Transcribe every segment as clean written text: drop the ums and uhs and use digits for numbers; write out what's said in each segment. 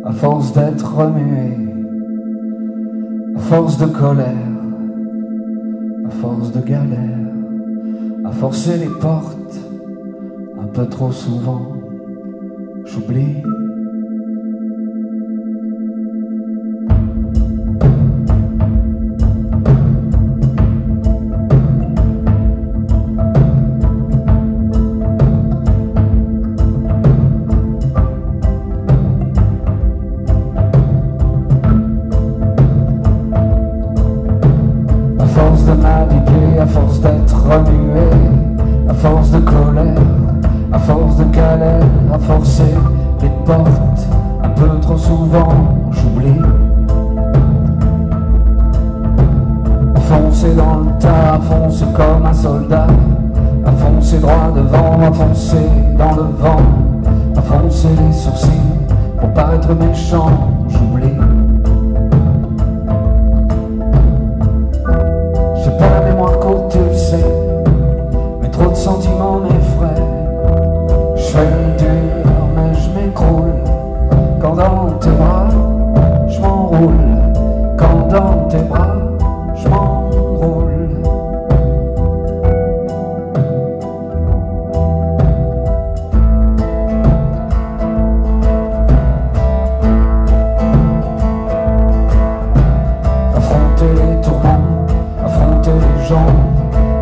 à force d'être remué, à force de colère, à force de galère, à forcer les portes, un peu trop souvent, j'oublie. À force d'être remué, à force de colère, à force de galère, à forcer les portes, un peu trop souvent, j'oublie. À foncer dans le tas, à foncer comme un soldat, à foncer droit devant, à foncer dans le vent, à foncer les sourcils pour paraître méchant, j'oublie. Tu le sais, mais trop de sentiments m'effraient. Je fais le dur, mais je m'écroule. Quand dans tes bras, je m'enroule. Quand dans tes bras, je m'enroule. Affronter les tourments, affronter les gens,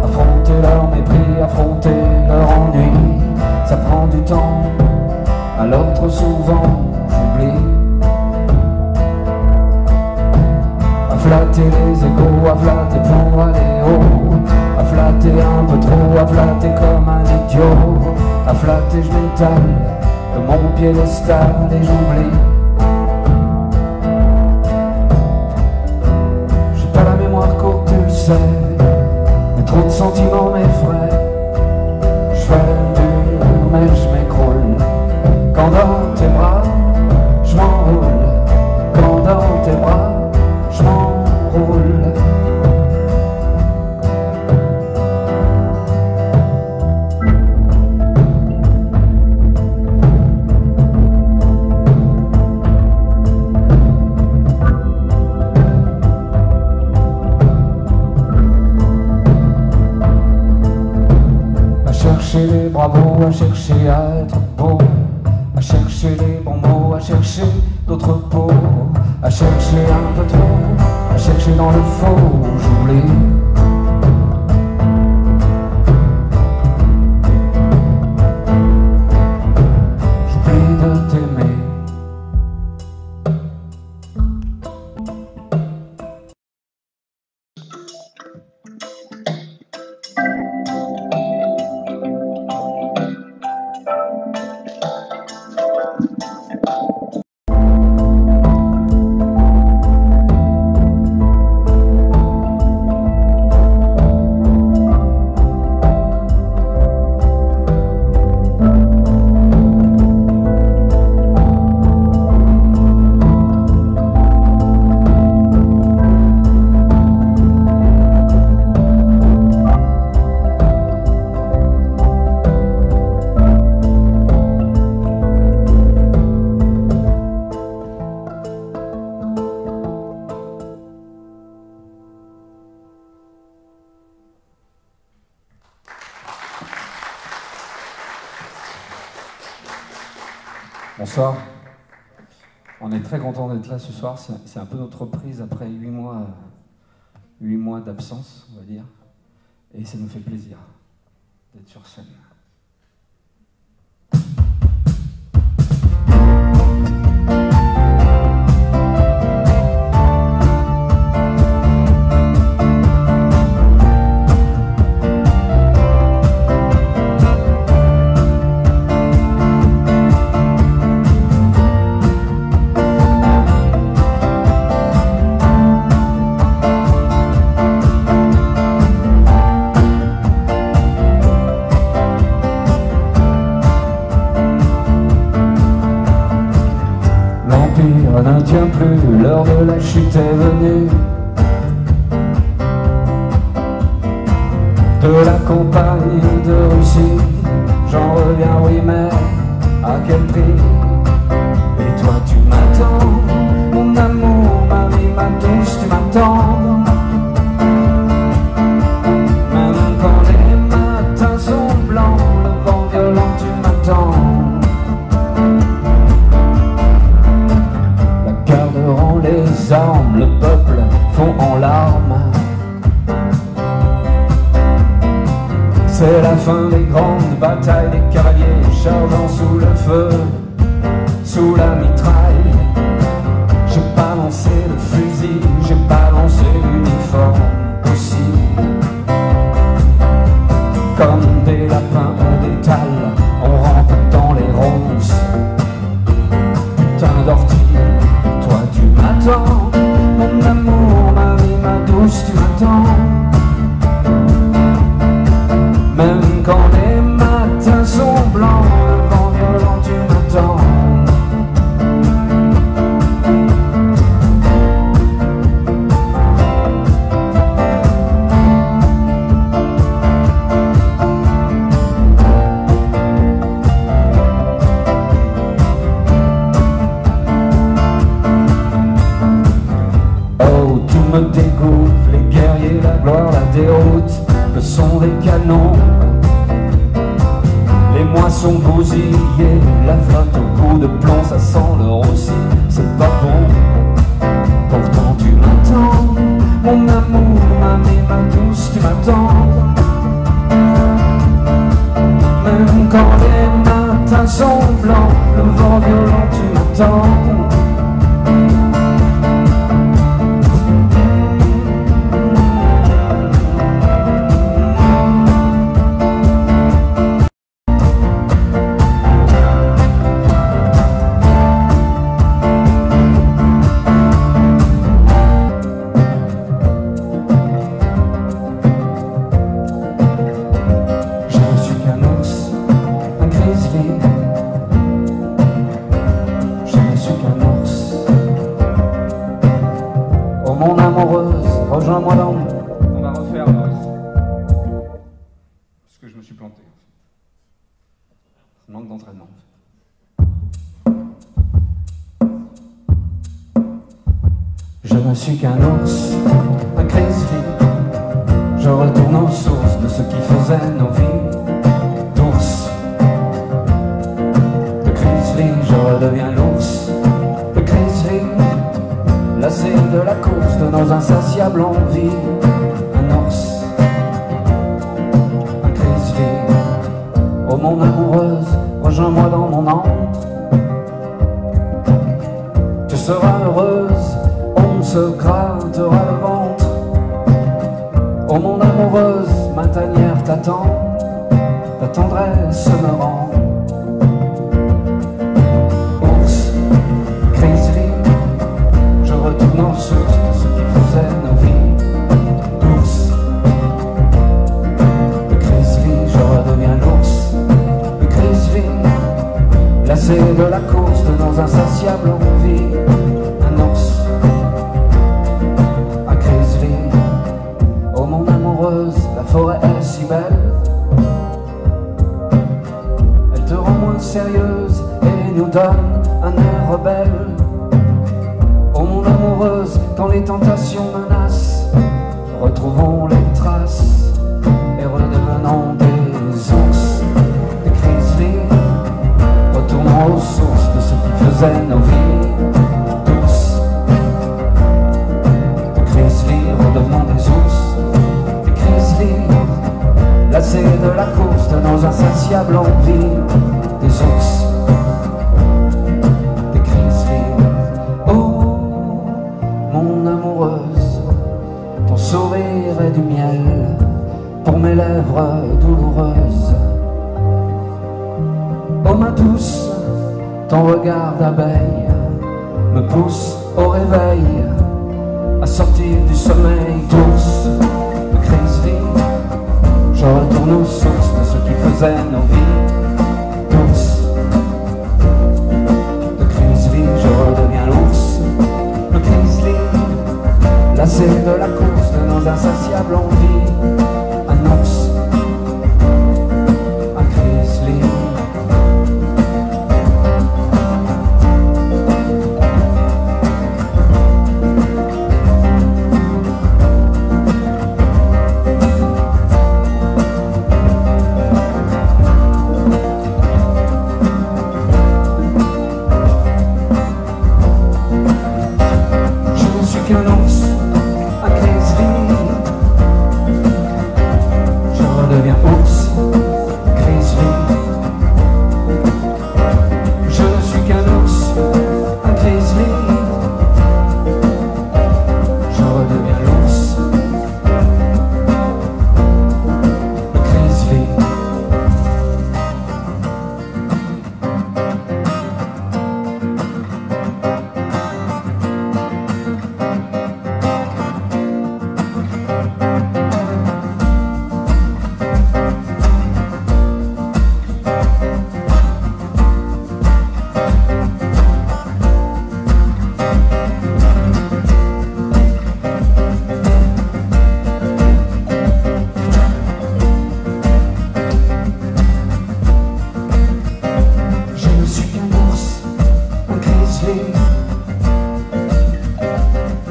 affronter leur mépris, affronter leur ennui, ça prend du temps, alors trop souvent j'oublie. À flatter les égos, à flatter pour aller haut, à flatter un peu trop, à flatter comme un idiot, à flatter je m'étale de mon piédestal et j'oublie. J'ai pas la mémoire courte, tu le sais, trop de sentiments m'effraient. Je fais le dur, mais je m'écroule. Quand dans tes bras, je m'enroule. Quand dans tes bras, je m'enroule. À chercher les bravos, à chercher à être beau, à chercher les bons mots, à chercher d'autres peaux, à chercher un peu trop, à chercher dans le faux, j'oublie. J'oublie de t'aimer. Bonsoir, on est très content d'être là ce soir, c'est un peu notre reprise après 8 mois d'absence, on va dire, et ça nous fait plaisir d'être sur scène. Ne tient plus, l'heure de la chute est venue. De la campagne de Russie, j'en reviens, oui, mais à quel prix? Et toi tu m'attends bataille des cavaliers chargeant sous le feu, sous la mitraille. J'ai balancé le fusil, j'ai balancé l'uniforme aussi. Comme des lapins au détal, on rentre dans les ronces. Putain d'ortie, toi tu m'attends. Mon amour, ma vie, ma douce, tu m'attends. Même quand les matins sont blancs, le vent violent, tu m'attends. Oh, tout me dégoûte, les guerriers, la gloire, la déroute, le son des canons. Les moissons bousillées, la flotte au coup de plomb, ça sent le roussi, c'est pas bon. Pourtant tu m'attends, mon amour, ma douce, tu m'attends. Même quand les matins sont blancs, le vent violent, tu m'attends. Mon amoureuse, rejoins-moi dans... On va refaire Maurice. Parce que je me suis planté. Manque d'entraînement. Je ne suis qu'un ours, un grizzly. Je retourne aux sources de ce qui faisait nos vies d'ours. De grizzly, je redeviens l'ours. De grizzly, lassé de la course de nos insatiables envies. Un ours, un grizzly. Oh mon amoureuse, rejoins-moi dans mon antre. Tu seras heureuse, on se grattera le ventre. Oh mon amoureuse, ma tanière t'attend, ta tendresse me rend. Ours, grizzly, je retourne aux sources de ce qui faisait nos vies d'ours. Le grizzly, je redeviens l'ours. Le grizzly, lassé de la course de nos insatiables envies. Un ours, un grizzly. Oh mon amoureuse, la forêt est si belle. Elle te rend moins sérieuse et nous donne un air rebelle. Oh mon amoureuse, quand les tentations menacent, retrouvons les traces et redevenons des ours, des grizzly. Retournons aux sources de ce qui faisait nos vies d'ours. De grizzly, redevenons des ours, des grizzly. Lassés de la course de nos insatiables envies, des ours, des grizzly. Oh, mon amoureuse, ton sourire est du miel pour mes lèvres douloureuses. Oh ma douce, ton regard d'abeille me pousse au réveil, à sortir du sommeil d'ours, de grizzly. Je retourne aux sources de ce qui faisait nos vies d'ours. De grizzly, je redeviens l'ours. Le grizzly, lassé de la course de nos insatiables envies. Un ours, un grizzly. grizzly.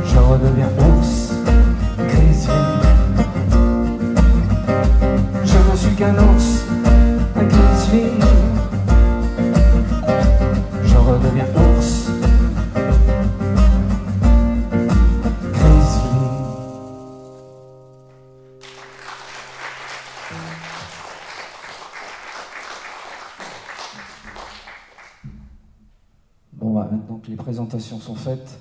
Je redeviens ours, grizzly. Je ne suis qu'un ours, un grizzly. Je redeviens ours, grizzly. Bon, bah, maintenant que les présentations sont faites,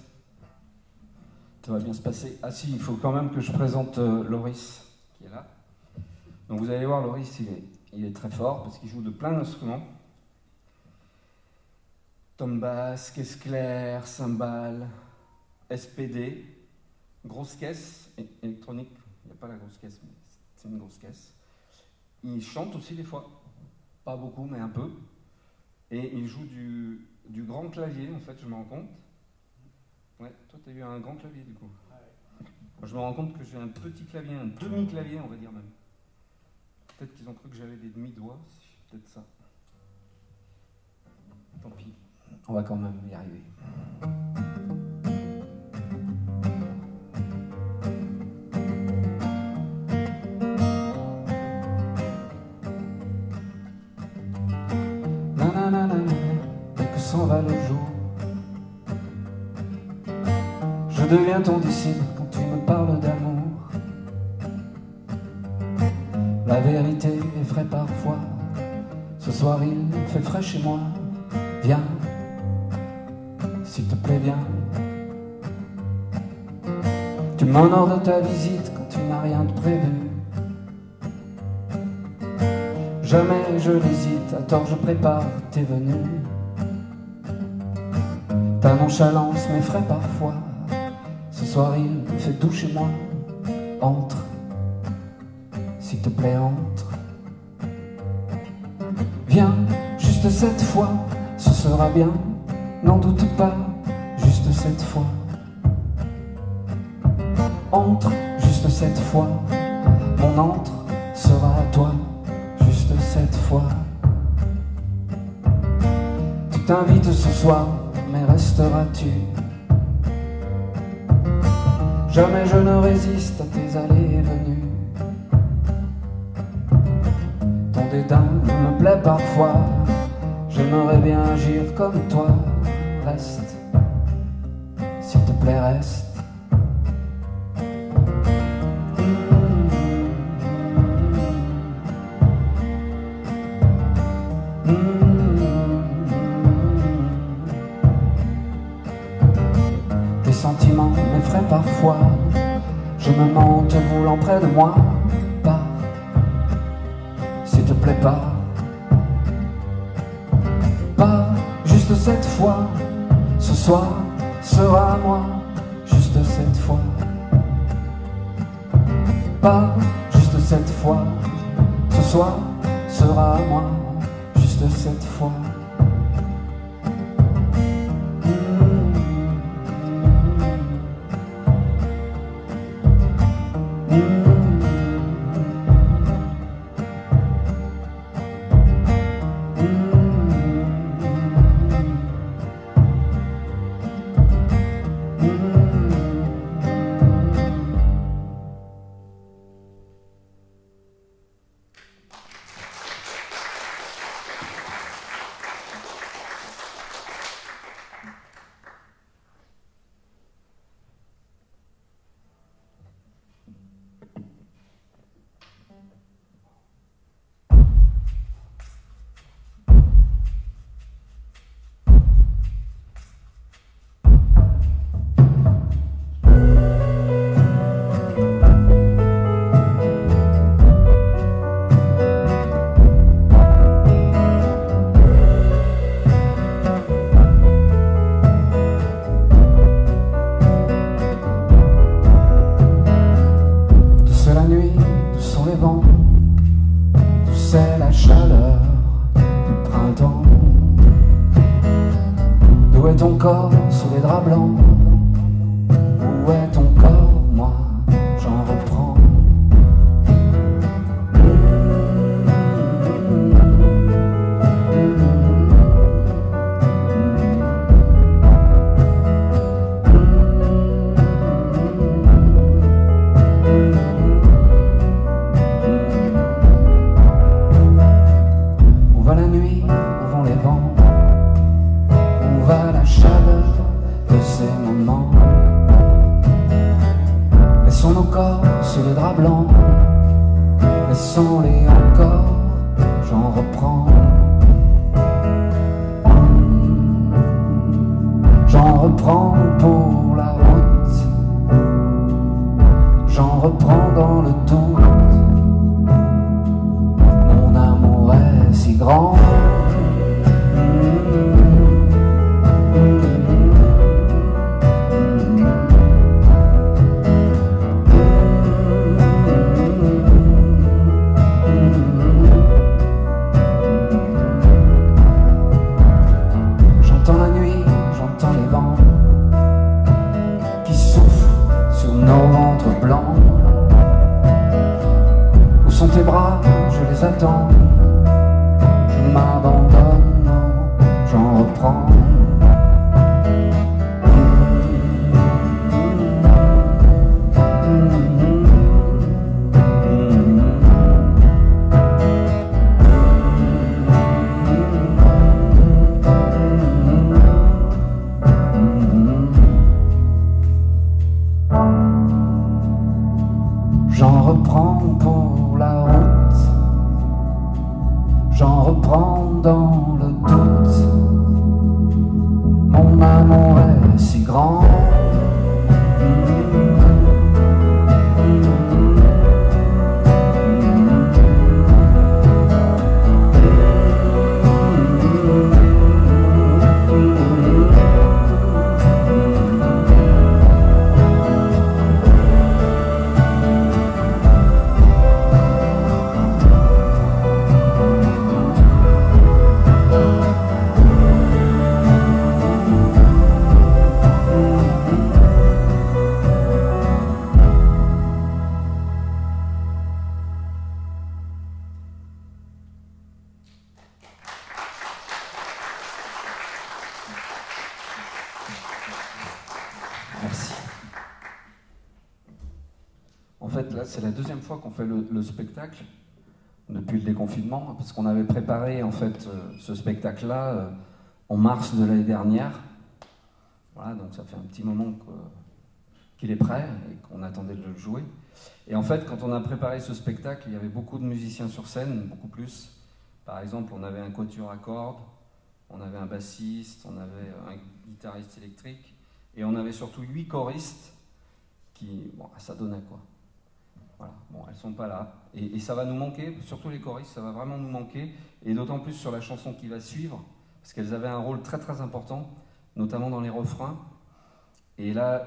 ça va bien se passer. Ah si, il faut quand même que je présente Loris, qui est là. Donc vous allez voir, Loris, il est très fort, parce qu'il joue de plein d'instruments. Tom basse, caisse claire, cymbale, SPD, grosse caisse, électronique, il n'y a pas la grosse caisse, mais c'est une grosse caisse. Il chante aussi des fois, pas beaucoup, mais un peu. Et il joue du grand clavier, en fait, je me rends compte. Ouais, toi, tu as eu un grand clavier, du coup. Moi, je me rends compte que j'ai un petit clavier, un demi-clavier, on va dire même. Peut-être qu'ils ont cru que j'avais des demi-doigts, c'est peut-être ça. Tant pis, on va quand même y arriver. Dès que s'en va le jour, je deviens ton disciple quand tu me parles d'amour. La vérité effraie parfois. Ce soir il fait frais chez moi. Viens, s'il te plaît, viens. Tu m'honores de ta visite quand tu n'as rien de prévu. Jamais je n'hésite, à tort je prépare tes venues. Ta nonchalance m'effraie parfois. Ce soir il fait doux chez moi. Entre, s'il te plaît, entre. Viens, juste cette fois, ce sera bien. N'en doute pas, juste cette fois. Entre, juste cette fois. Mon entre sera à toi, juste cette fois. Tu t'invites ce soir, mais resteras-tu? Jamais je ne résiste à tes allées et venues. Ton dédain me plaît parfois. J'aimerais bien agir comme toi. Reste, s'il te plaît, reste. Tes sentiments m'effraient parfois. Je me mens te voulant près de moi. Pas, s'il te plaît, pas. Pas, juste cette fois. Ce soir sera à moi, juste cette fois. Pas, juste cette fois. Ce soir sera à moi, juste cette fois. ton corps sous les draps blancs? Où est ton corps? Moi, j'en reprends. seulement. Laissons nos corps sous les draps blancs, laissons-les encore, j'en reprends. J'en reprends pour la route, j'en reprends dans le doute. Mon amour est si grand. J'entends la nuit, j'entends les vents qui soufflent sur nos ventres blancs. Où sont tes bras? Je les attends. Je m'abandonne, non, j'en reprends. J'en reprends pour la route, j'en reprends dans le doute. Mon amour est si grand. Merci. En fait, là, c'est la deuxième fois qu'on fait le spectacle depuis le déconfinement, parce qu'on avait préparé en fait ce spectacle-là en mars de l'année dernière. Voilà, donc ça fait un petit moment qu'il est prêt et qu'on attendait de le jouer. Et en fait, quand on a préparé ce spectacle, il y avait beaucoup de musiciens sur scène, beaucoup plus. Par exemple, on avait un quatuor à cordes, on avait un bassiste, on avait un guitariste électrique, et on avait surtout 8 choristes qui... Bon, ça donnait quoi. Voilà, bon, elles sont pas là. Et ça va nous manquer, surtout les choristes, ça va vraiment nous manquer, et d'autant plus sur la chanson qui va suivre, parce qu'elles avaient un rôle très très important, notamment dans les refrains. Et là,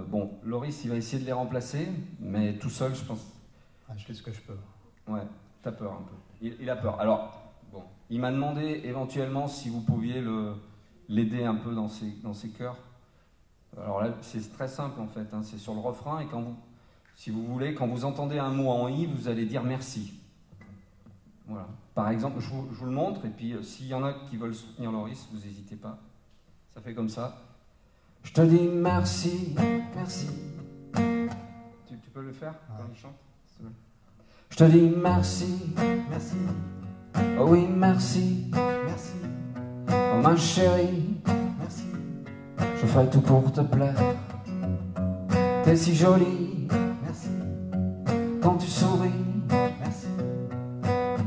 bon, Loris, il va essayer de les remplacer, mais tout seul, je pense... Ah, je fais ce que je peux. Ouais, t'as peur un peu. Il a peur. Alors, bon, il m'a demandé éventuellement si vous pouviez l'aider un peu dans ses chœurs. Alors là, c'est très simple en fait, hein, c'est sur le refrain, et quand vous, si vous voulez, quand vous entendez un mot en I, vous allez dire merci. Voilà. Par exemple, je vous le montre, et puis s'il y en a qui veulent soutenir Loris, vous n'hésitez pas. Ça fait comme ça. Je te dis merci, merci. Tu peux le faire quand il chante? Je te dis merci, merci. Oh oui, merci, merci. Oh ma chérie, merci. Je ferai tout pour te plaire. T'es si jolie, merci. Quand tu souris, merci.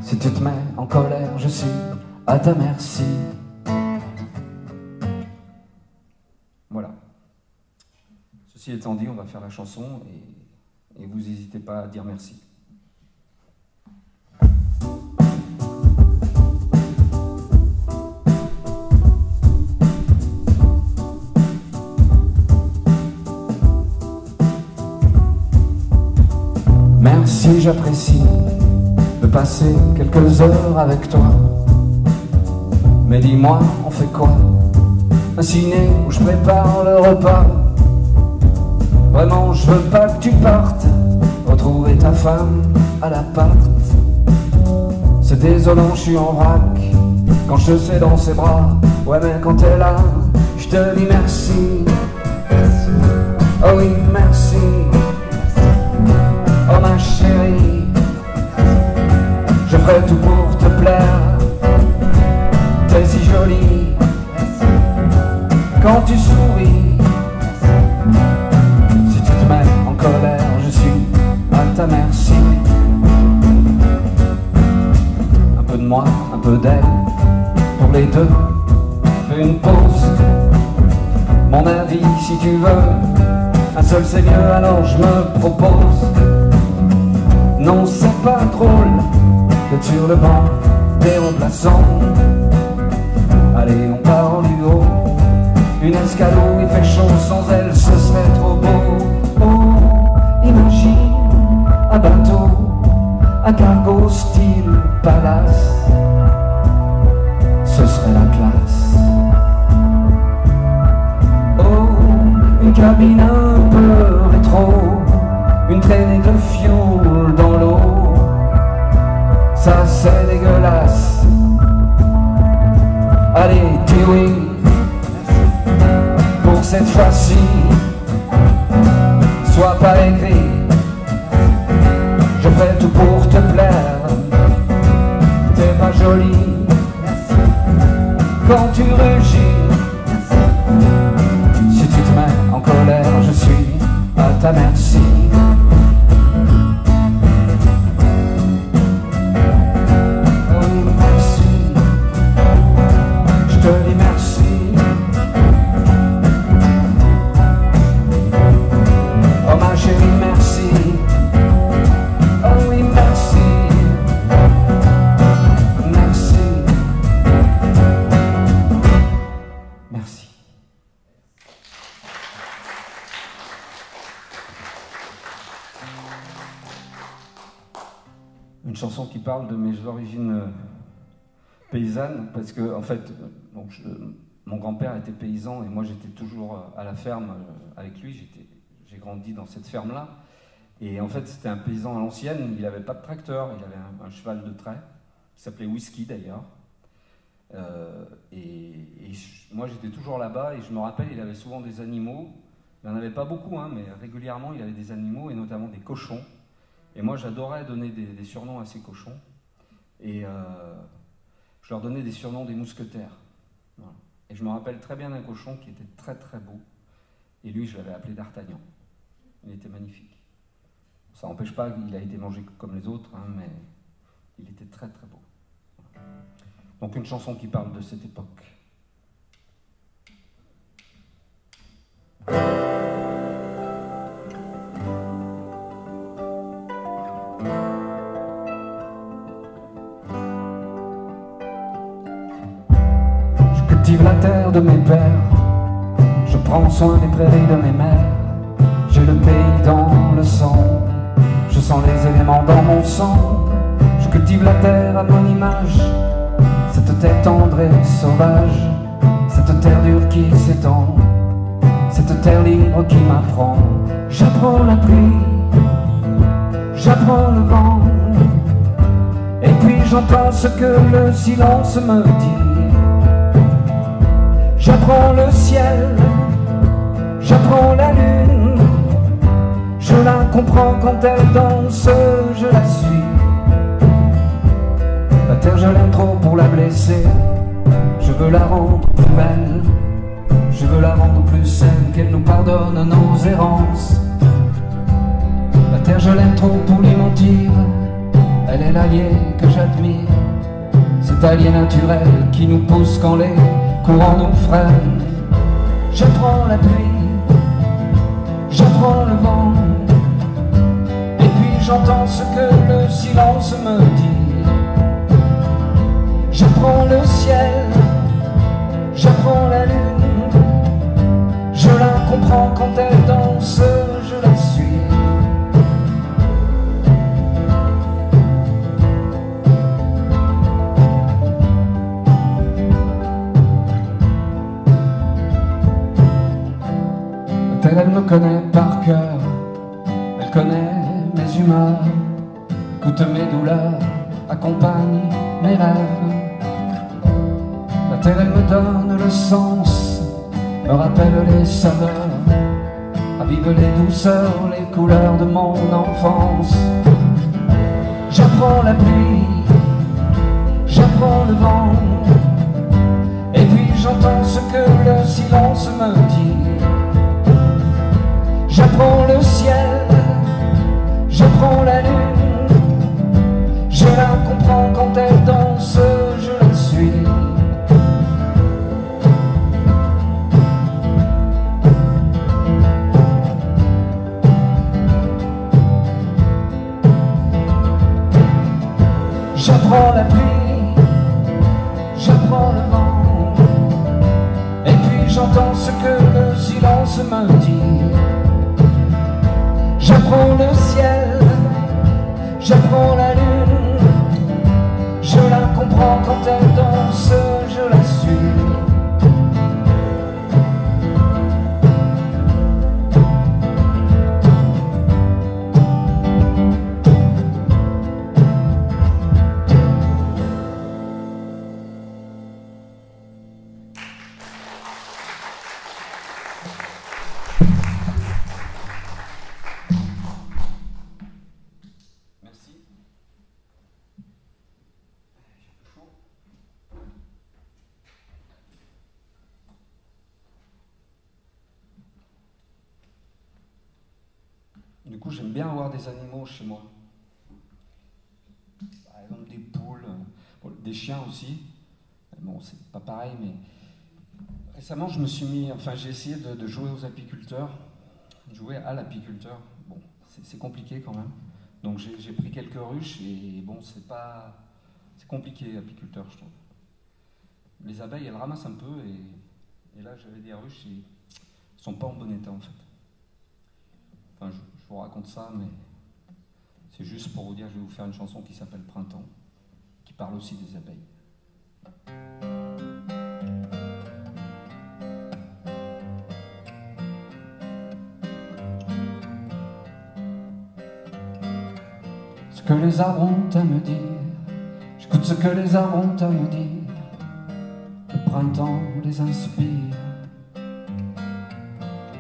Si tu te mets en colère, je suis à ta merci. Voilà. Ceci étant dit, on va faire la chanson et vous n'hésitez pas à dire merci. Merci, j'apprécie de passer quelques heures avec toi. Mais dis-moi, on fait quoi? Un ciné où je prépare le repas? Vraiment, je veux pas que tu partes. Retrouver ta femme à l'appart. C'est désolant, je suis en vrac quand je te sais dans ses bras. Ouais, mais quand t'es là, je te dis merci. Oh oui, merci. Oh ma chérie, je ferai tout pour te plaire. T'es si jolie quand tu souris. moi, un peu d'elle, pour les deux, fais une pause. Mon avis, si tu veux, un seul c'est mieux, alors je me propose. Non, c'est pas drôle d'être sur le banc des remplaçants. Allez, on part en duo, une escale où il fait chaud, sans elle ce serait trop beau. Oh, imagine un bateau à cargo style palace, ce serait la classe. Oh, une cabine un peu rétro, une traînée de fioul dans l'eau, ça c'est dégueulasse. Allez, dis oui, pour cette fois-ci, sois pas aigri, je fais tout pour te plaire. T'es pas jolie quand tu rugis. Si tu te mets en colère, je suis à ta merci. Oui, merci, je te dis merci. Oh ma chérie, merci. Oh oui, merci. Merci. Merci. Une chanson qui parle de mes origines paysannes, parce que en fait, mon grand-père était paysan et moi j'étais toujours à la ferme avec lui. J'ai grandi dans cette ferme-là. Et en fait, c'était un paysan à l'ancienne, il n'avait pas de tracteur, il avait un cheval de trait, qui s'appelait Whisky d'ailleurs. Moi j'étais toujours là-bas et je me rappelle, il avait souvent des animaux. Il n'en avait pas beaucoup, hein, mais régulièrement il avait des animaux et notamment des cochons. Et moi j'adorais donner des surnoms à ces cochons. Et je leur donnais des surnoms des mousquetaires. Voilà. Et je me rappelle très bien d'un cochon qui était très très beau. Et lui je l'avais appelé D'Artagnan. Il était magnifique. Ça n'empêche pas qu'il a été mangé comme les autres, hein, mais il était très très beau. Voilà. Donc une chanson qui parle de cette époque. Je cultive la terre de mes pères, je prends soin des prairies de mes mères. J'ai le pays dans le sang, je sens les éléments dans mon sang. Je cultive la terre à mon image, cette terre tendre et sauvage, cette terre dure qui s'étend, cette terre libre qui m'apprend. J'apprends la pluie, j'apprends le vent, et puis j'entends ce que le silence me dit. J'apprends le ciel, j'apprends la lune, je la comprends quand elle danse, je la suis. La terre je l'aime trop pour la blesser, je veux la rendre plus belle, je veux la rendre plus saine, qu'elle nous pardonne nos errances. La terre je l'aime trop pour lui mentir, elle est l'allié que j'admire, cet allié naturel qui nous pousse quand les courants nous freinent. J'apprends la pluie, j'apprends le vent, et puis j'entends ce que le silence me dit. J'apprends le ciel, j'apprends la lune, je la comprends quand elle danse, je la suis. La terre, elle me connaît par cœur, elle connaît mes humeurs, goûte mes douleurs, accompagne mes rêves. La terre, elle me donne le sens, me rappelle les saveurs, ravive les douceurs, les couleurs de mon enfance. J'apprends la pluie, j'apprends le vent, et puis j'entends ce que le silence me dit. J'apprends le ciel, j'apprends la lune, je la comprends quand elle danse. la pluie, j'apprends le vent, et puis j'entends ce que le silence me dit. J'apprends le ciel, j'apprends la lune, je la comprends quand elle danse, je la suis. Du coup, j'aime bien avoir des animaux chez moi. Par exemple, des poules, des chiens aussi. Bon, c'est pas pareil, mais récemment, je me suis mis, enfin, j'ai essayé de jouer aux apiculteurs, jouer à l'apiculteur. Bon, c'est compliqué quand même. Donc, j'ai pris quelques ruches et bon, c'est compliqué, apiculteur, je trouve. Les abeilles, elles ramassent un peu et là, j'avais des ruches et elles sont pas en bon état en fait. Enfin, je vous raconte ça, mais c'est juste pour vous dire que je vais vous faire une chanson qui s'appelle Printemps, qui parle aussi des abeilles. Ce que les arbres ont à me dire, j'écoute ce que les arbres ont à me dire. Le printemps les inspire.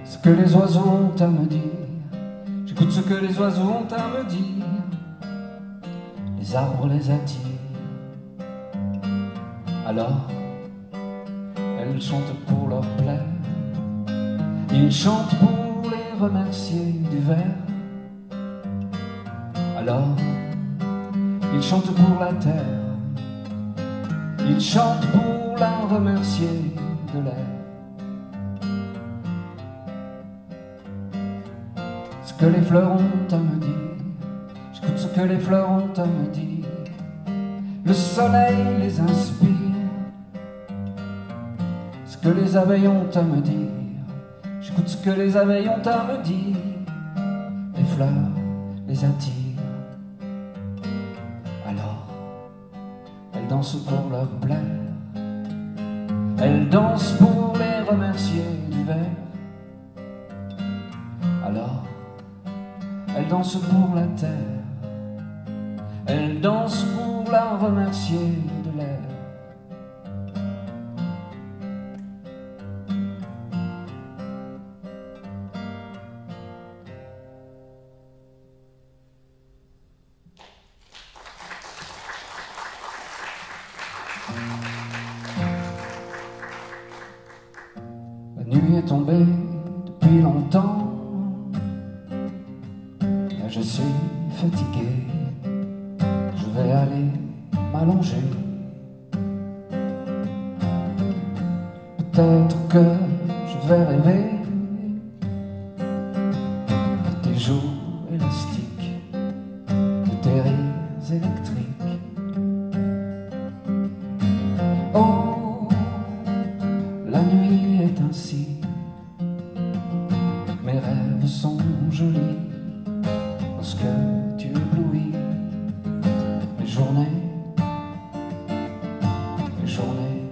Ce que les oiseaux ont à me dire, j'écoute ce que les oiseaux ont à me dire. Les arbres les attirent. Alors, elles chantent pour leur plaire. Ils chantent pour les remercier du vert. Alors, ils chantent pour la terre. Ils chantent pour la remercier de l'air. Ce que les fleurs ont à me dire, j'écoute ce que les fleurs ont à me dire. Le soleil les inspire. Ce que les abeilles ont à me dire, j'écoute ce que les abeilles ont à me dire. Les fleurs les attirent. Alors, elles dansent pour leur plaire. Elles dansent pour les remercier du vert. Alors, elles dansent pour la terre. Elles dansent pour la remercier de l'air. La nuit est tombée depuis longtemps. Là je suis fatigué. Je vais aller m'allonger. Peut-être que je vais rêver de tes joues élastiques, de tes rires électriques. Oh, la nuit est ainsi. Mes rêves sont jolis lorsque tu éblouis mes journées, mes journées.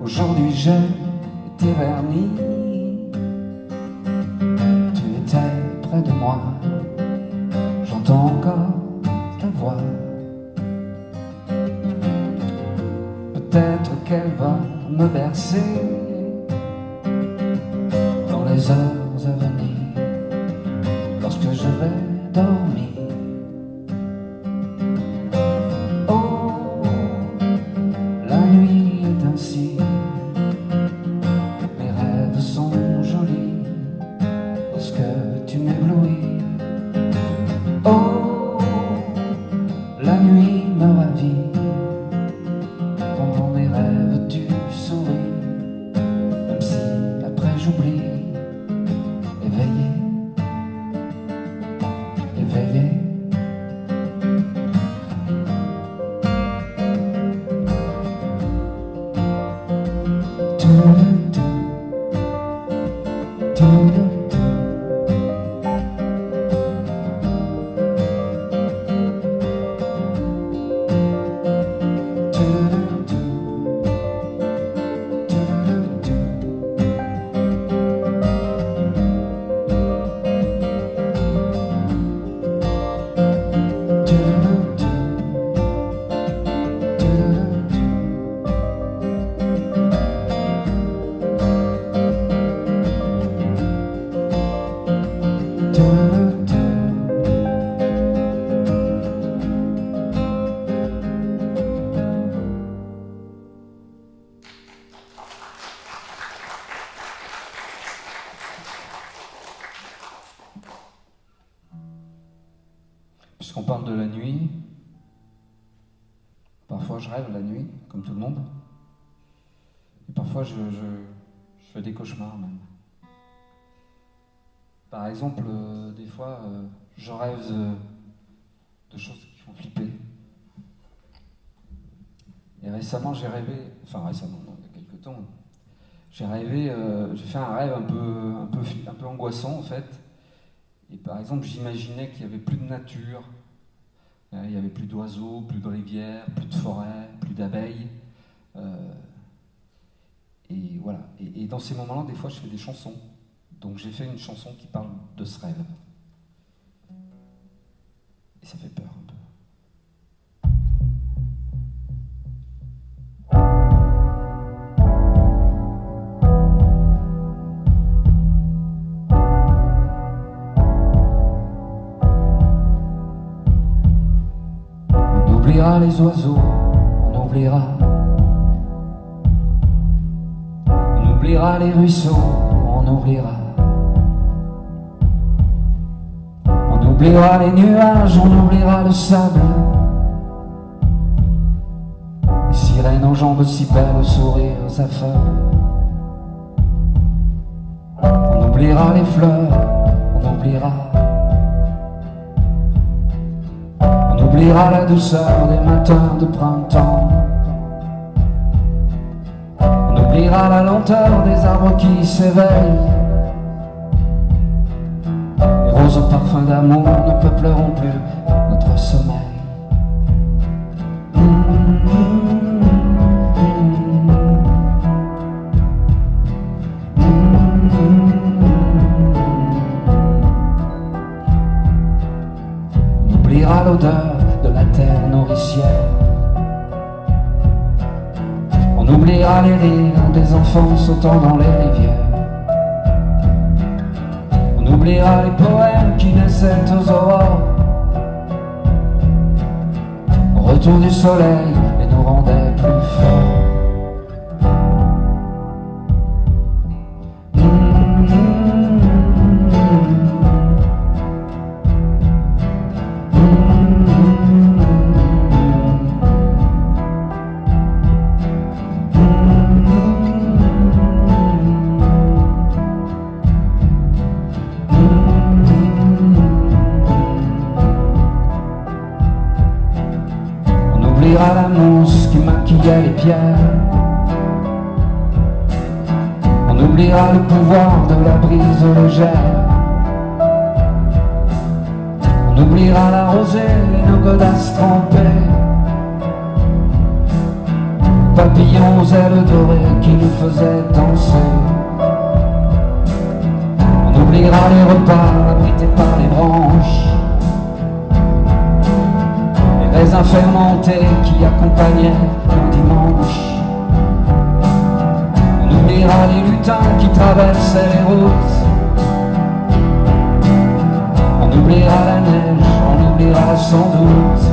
Aujourd'hui j'ai été verni. Tu étais près de moi. J'entends encore ta voix. Peut-être qu'elle va me bercer dans les heures à venir, lorsque je vais dormir. Oh, la nuit est ainsi. Mes rêves sont jolis lorsque tu m'éblouis. Oh, la nuit me ravit. Dans mes rêves tu souris, même si après j'oublie. Éveillé, éveillé. Puisqu'on parle de la nuit, parfois je rêve la nuit, comme tout le monde, et parfois je fais des cauchemars même. Par exemple, des fois, je rêve de choses qui font flipper. Et récemment, j'ai rêvé, enfin récemment, non, il y a quelques temps, j'ai fait un rêve un peu angoissant en fait. Et par exemple, j'imaginais qu'il n'y avait plus de nature, il n'y avait plus d'oiseaux, plus de rivières, plus de forêts, plus d'abeilles. Et voilà. Et dans ces moments-là, des fois, je fais des chansons. Donc j'ai fait une chanson qui parle de ce rêve. Et ça fait peur un peu. On oubliera les oiseaux, on oubliera les ruisseaux, on oubliera les nuages, on oubliera le sable, les sirènes aux jambes si belles, aux sourires affables. On oubliera les fleurs, on oubliera la douceur des matins de printemps. On oubliera la lenteur des arbres qui s'éveillent. Les roses au parfum d'amour ne peupleront plus notre sommeil. On oubliera l'odeur de la terre nourricière. On oubliera les rires des enfants sautant dans les rivières. On oubliera les poèmes qui naissaient aux aurores. Au retour du soleil et nous rendaient plus forts. On oubliera la mousse qui maquillait les pierres. On oubliera le pouvoir de la brise légère. On oubliera la rosée et nos godasses trempées. Papillons aux ailes dorées qui nous faisaient danser. On oubliera les repas abrités par les branches, les raisins fermentés qui accompagnaient nos dimanches. On oubliera les lutins qui traversaient les routes. On oubliera la neige, on oubliera sans doute.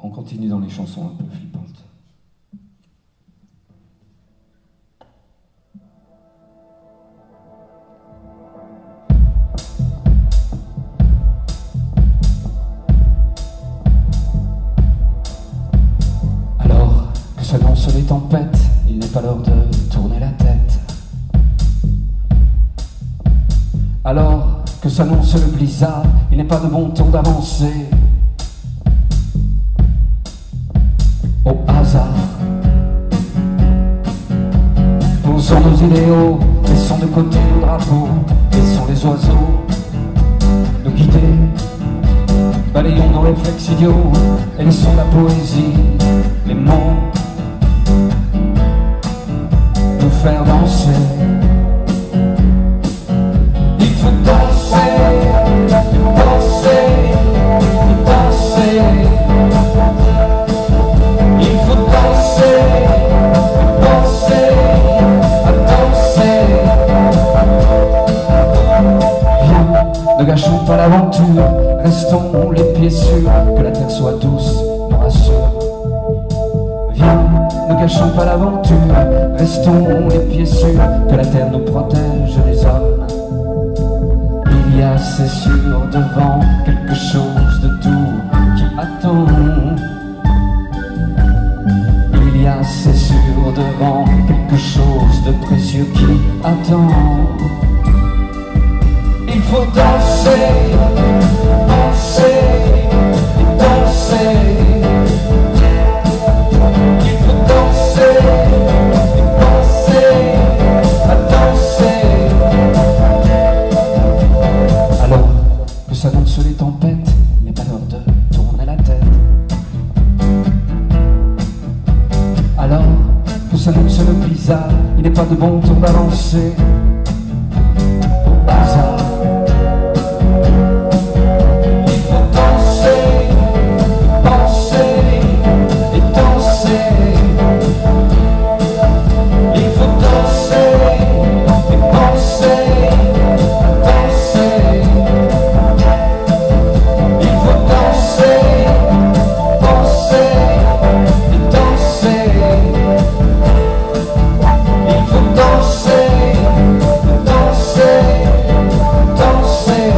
On continue dans les chansons un peu flippantes. Alors que s'annoncent les tempêtes, il n'est pas l'heure de tourner la tête. Alors que s'annonce le blizzard, il n'est pas de bon ton d'avancer. Au hasard, posons nos idéaux, laissons de côté nos drapeaux, laissons les oiseaux nous guider, balayons nos réflexes idiots et laissons la poésie, les mots nous faire danser. Il faut danser, danser, danser. Il faut danser, danser, danser. Viens, ne gâchons pas l'aventure, restons les pieds sûrs, que la terre soit douce, nous rassure. Viens, ne gâchons pas l'aventure, restons les pieds sûrs, que la terre nous protège les hommes. Il y a, c'est sûr, devant quelque chose de doux qui attend. Il y a, c'est sûr, devant quelque chose de précieux qui attend. Il faut danser, danser, danser. Il faut danser, danser, danser. Alors que s'annoncent les tempêtes, il n'est pas l'heure de tourner la tête. Alors que s'annonce le blizzard, il n'est pas de bon ton d'avancer. Au hasard, il faut danser, danser et danser. Il faut danser et danser, danser. Il faut danser, danser et danser. Il faut danser, danser, danser.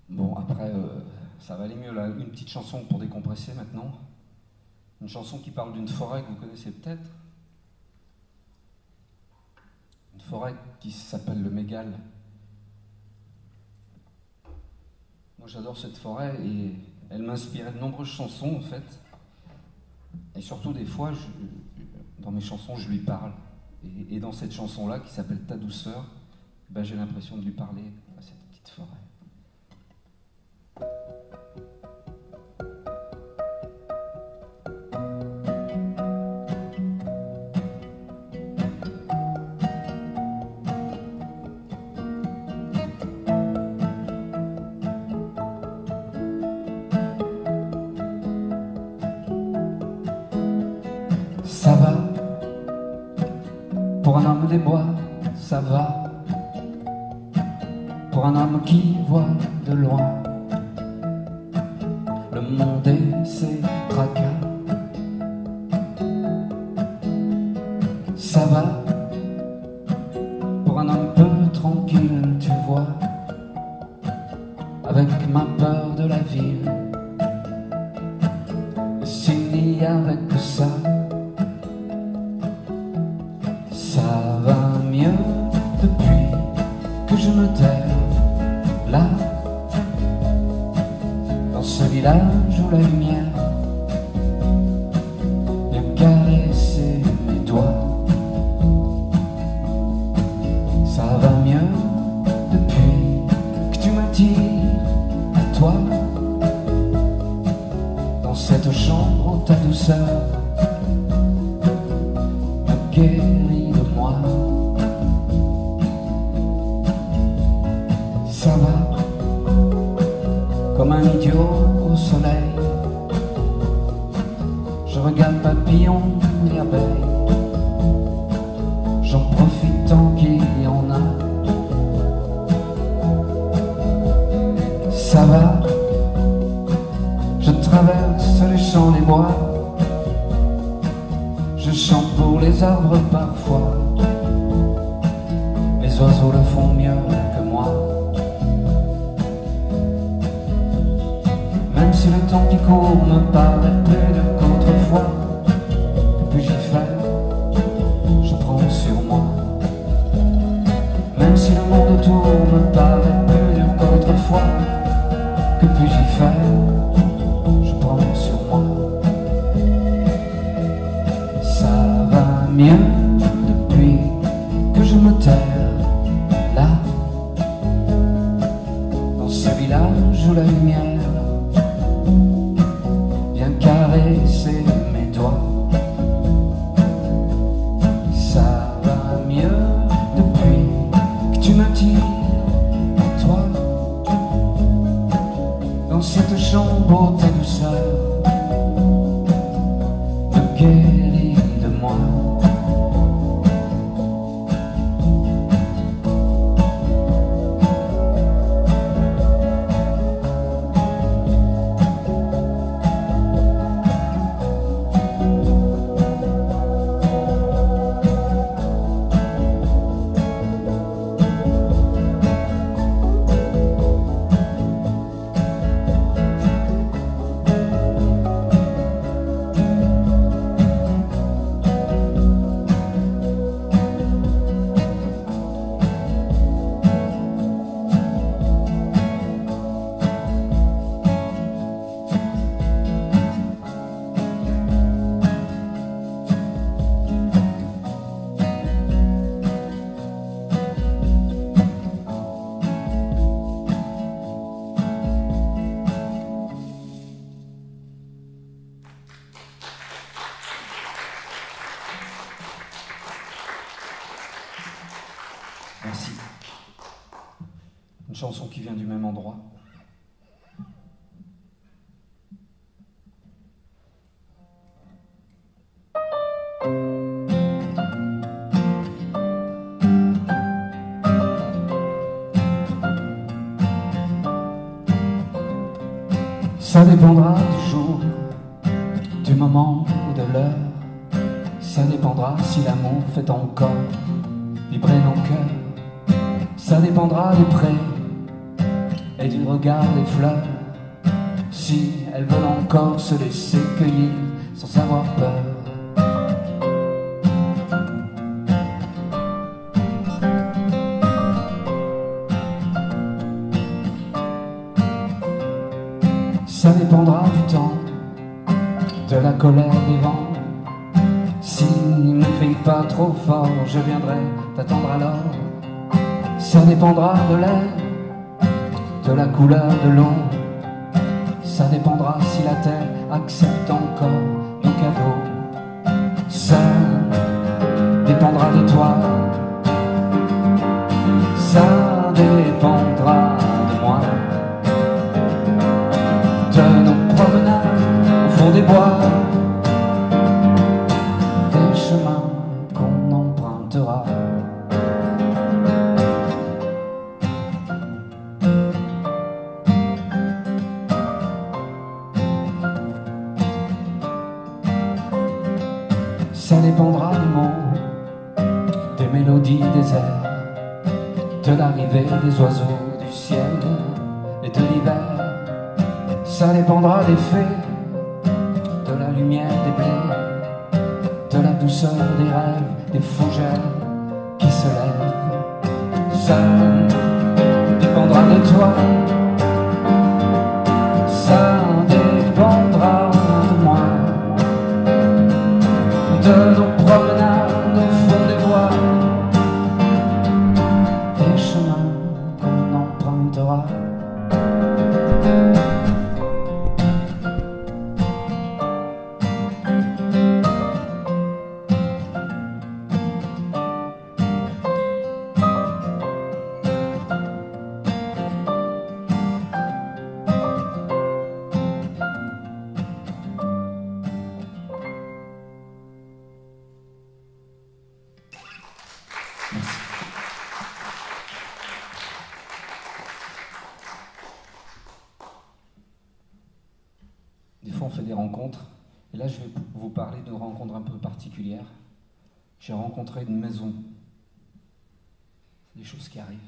Bon, après, ça va aller mieux là. Une petite chanson pour décompresser maintenant. Une chanson qui parle d'une forêt que vous connaissez peut-être. Une forêt qui s'appelle le Mégale. Moi j'adore cette forêt et elle m'inspirait de nombreuses chansons en fait. Et surtout des fois, dans mes chansons, je lui parle. Et dans cette chanson-là qui s'appelle Ta douceur, ben, j'ai l'impression de lui parler à cette petite forêt. Ça va, pour un homme des bois, ça va, pour un homme qui voit de loin le monde et ses tracas. Ça va, pour un homme peu tranquille, tu vois, avec ma peur de la ville. S'il n'y avait que ça, ça va mieux depuis que je me terre là, dans ce village où la lumière vient caresser mes doigts. Ça va mieux depuis que tu m'attires à toi, dans cette chambre où ta douceur papillons et abeilles. J'en profite tant qu'il y en a. Ça va, je traverse les champs, les bois. Je chante pour les arbres parfois. Les oiseaux le font mieux que moi. Même si le temps qui court me paraît plus dur qu'autrefois, que puis-je y faire? Je prends sur moi. Même si le monde autour me paraît plus dur qu'autrefois, que puis-je y faire? Je prends sur moi. Ça va mieux depuis que je me terre là, dans ce village où la lumière vient caresser mes doigts. Ça va mieux depuis que tu m'attires à toi, dans cette chambre où ta douceur me guérit de moi. Merci. Une chanson qui vient du même endroit. Ça dépendra du jour, du moment ou de l'heure. Ça dépendra si l'amour fait encore vibrer nos cœurs. Ça dépendra des prés et du regard des fleurs, si elles veulent encore se laisser cueillir sans avoir peur. Ça dépendra du temps, de la colère des vents. S'ils ne crient pas trop fort, je viendrai t'attendre alors. Ça dépendra de l'air, de la couleur de l'eau. Ça dépendra si la terre accepte encore nos cadeaux. Ça dépendra de toi. Ça dépendra de moi, de nos promenades au fond des bois, des chemins qu'on empruntera. Ça dépendra des mots, des mélodies, des airs, de l'arrivée des oiseaux, du ciel et de l'hiver. Ça dépendra des fées, de la lumière des blés, de la douceur des rêves, des fougères qui se lèvent. Ça dépendra de toi. Ça dépendra de moi, de nos promenades au fond des bois, des chemins qu'on empruntera. Merci. Des fois, on fait des rencontres, et là, je vais vous parler d'une rencontre un peu particulière. J'ai rencontré une maison. Des choses qui arrivent.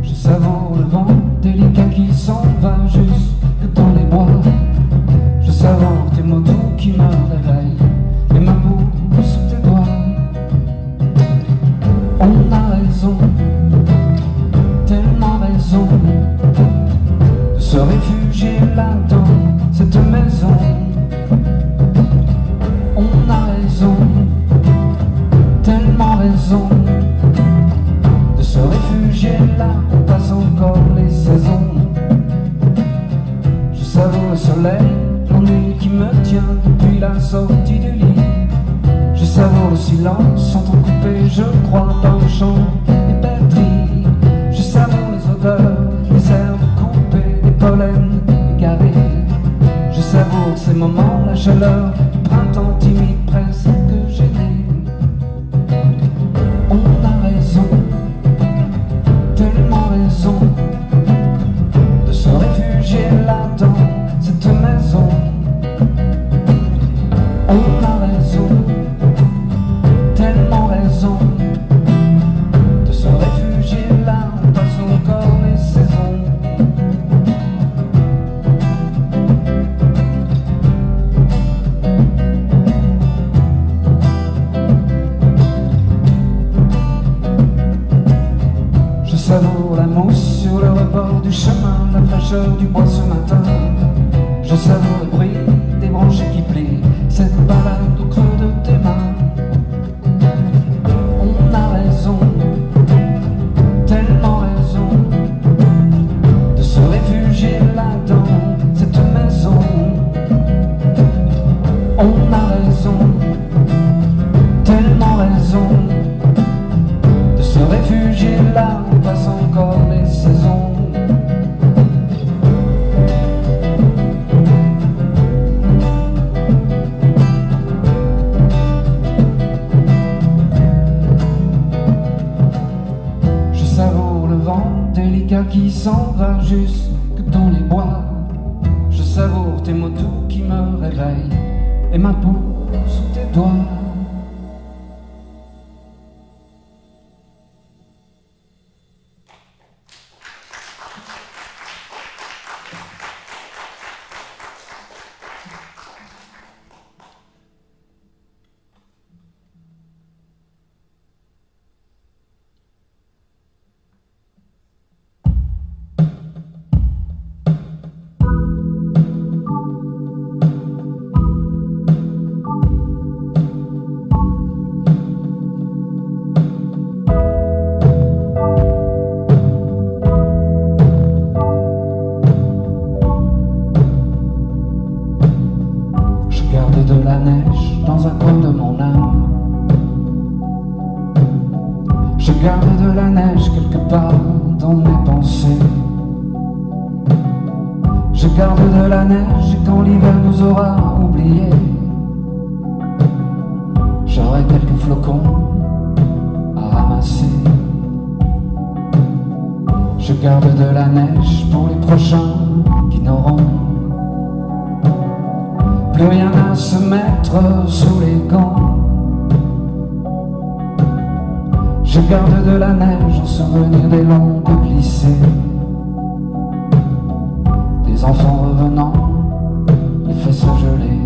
Je savoure le vent délicat qui s'en va jusque dans les bois. Je savoure tes mots doux qui me réveillent et ma peau sous tes doigts. On a raison, tellement raison, de se réfugier là dans cette maison. On a raison, tellement raison, de se réfugier là où passent encore les saisons. Je savoure le soleil, l'ennui qui me tient depuis la sortie du lit. Je savoure le silence entrecoupé, je crois, par le chant des perdrix. Je savoure les odeurs, les herbes coupées, les pollens égarés. Je savoure ces moments, la chaleur du printemps timide, presque gêné. On a raison, tellement raison, de se réfugier là dans cette maison. On a raison, tellement raison, de se réfugier là où passent encore les saisons. Je savoure la mousse sur le rebord du chemin, la fraîcheur du bois ce matin. Je savoure le bruit des branches qui plient, cette balade au creux de tes mains. On a raison, tellement raison, de se réfugier là dans cette maison. On a raison, tellement raison, de se réfugier là où passent encore les saisons. Je savoure le vent délicat qui s'en va jusque dans les bois. Je savoure tes mots doux qui me réveillent et ma peau sous tes doigts. De la neige dans un coin de mon âme. Je garde de la neige quelque part dans mes pensées. Je garde de la neige et quand l'hiver nous aura oubliés, j'aurai quelques flocons à ramasser. Je garde de la neige pour les prochains qui n'auront plus rien à se mettre sous les gants. Je garde de la neige en souvenir des longues glissées, des enfants revenant, les fesses gelées.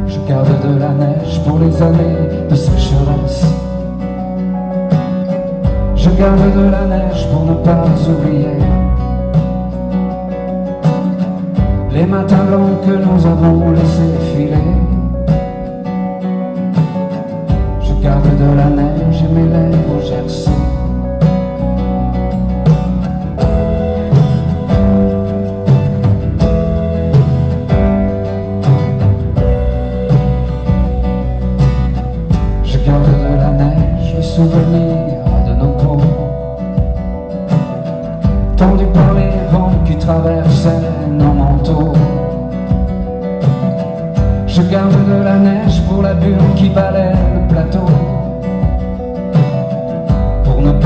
Je garde de la neige pour les années de sécheresse. Je garde de la neige pour ne pas oublier les matins blancs que nous avons laissés filer. Je garde de la neige et mes lèvres gercées.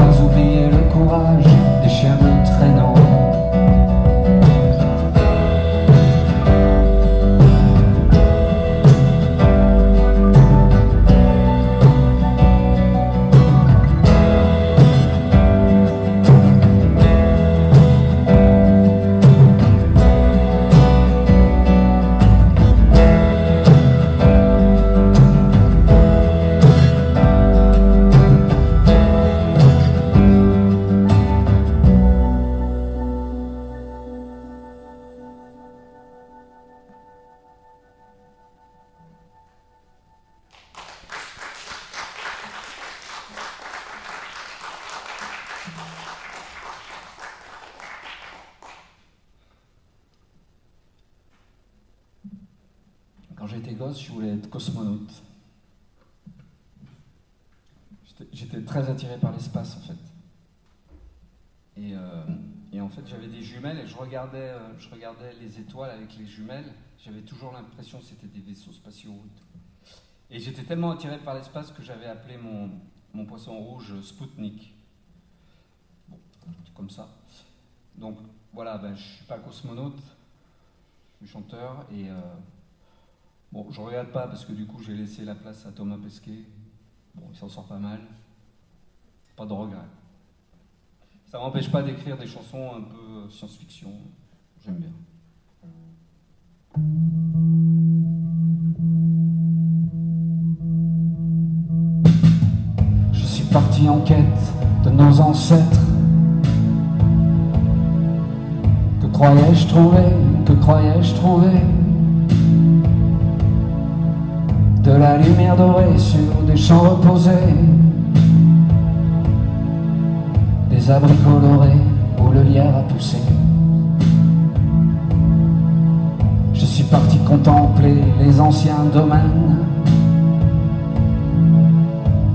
pas oublier le courage des chiens de traîneau. Quand j'étais gosse, je voulais être cosmonaute. J'étais très attiré par l'espace, en fait. Et en fait, j'avais des jumelles et je regardais les étoiles avec les jumelles. J'avais toujours l'impression que c'était des vaisseaux spatiaux. Et j'étais tellement attiré par l'espace que j'avais appelé mon poisson rouge Spoutnik. Bon, comme ça. Donc voilà, je ne suis pas cosmonaute, je suis chanteur et... Bon, je regrette pas parce que du coup j'ai laissé la place à Thomas Pesquet. Bon, il s'en sort pas mal. Pas de regret. Ça m'empêche pas d'écrire des chansons un peu science-fiction. J'aime bien. Je suis parti en quête de nos ancêtres. Que croyais-je trouver? Que croyais-je trouver? De la lumière dorée sur des champs reposés, des abris colorés où le lierre a poussé. Je suis parti contempler les anciens domaines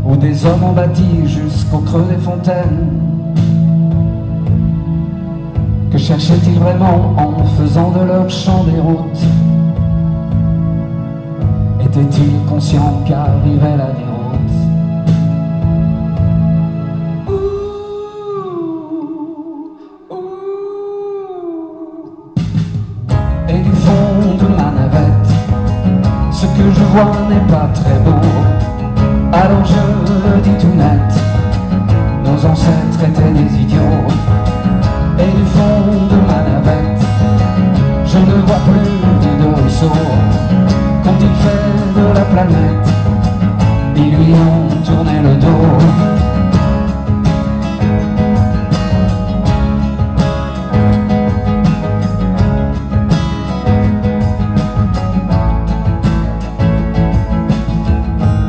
où des hommes ont bâti jusqu'au creux des fontaines. Que cherchaient-ils vraiment en faisant de leur champ des routes? Était-il conscient qu'arrivait la déroute? Et du fond de ma navette, ce que je vois n'est pas très beau. Alors je le dis tout net, nos ancêtres étaient des idiots. Et du fond de ma navette, je ne vois plus de ruisseau. Quand il fait de la planète, ils lui ont tourné le dos.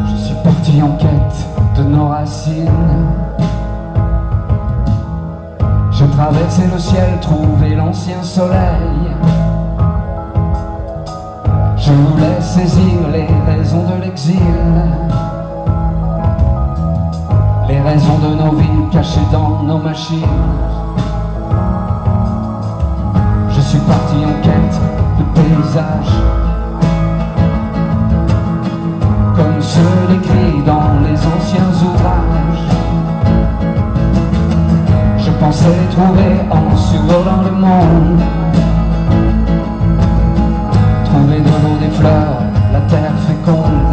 Je suis parti en quête de nos racines. J'ai traversé le ciel, trouvé l'ancien soleil. Je voulais saisir les raisons de l'exil, les raisons de nos vies cachées dans nos machines. Je suis parti en quête de paysages, comme ceux décrits dans les anciens ouvrages. Je pensais trouver en survolant le monde, trouver de l'eau, des fleurs, la terre féconde.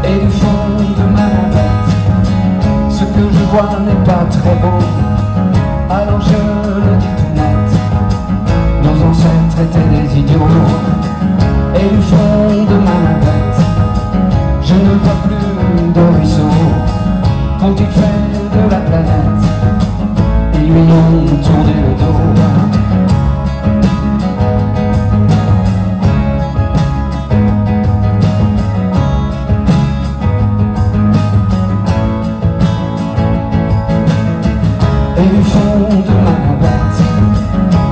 Et du fond de ma navette, ce que je vois n'est pas très beau. Alors je le dis tout net, nos ancêtres étaient des idiots. Et du fond de ma navette, je ne vois plus de ruisseau. Quand il fait de la planète, ils lui ont tourné le dos. Et du fond de ma navette,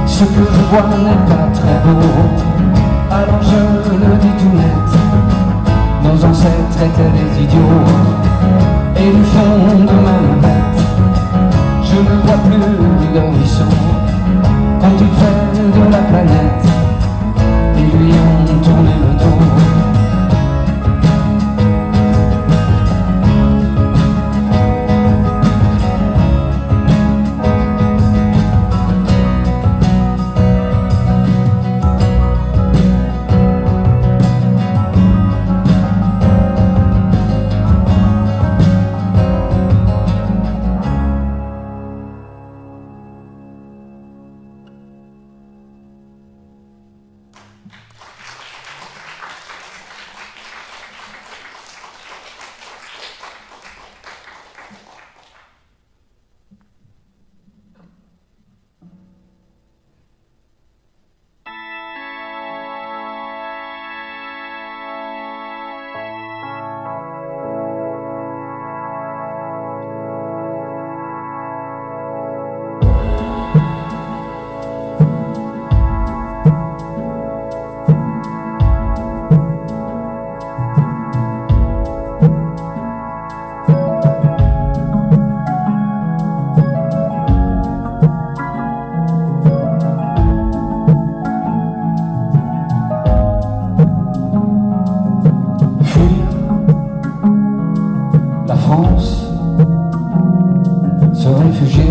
ce que je vois n'est pas très beau. Alors je le dis tout net, nos ancêtres étaient des idiots. Et du fond de ma navette, je ne vois plus de ruisseau. Quand il fait de la planète, ils lui ont tourné le dos.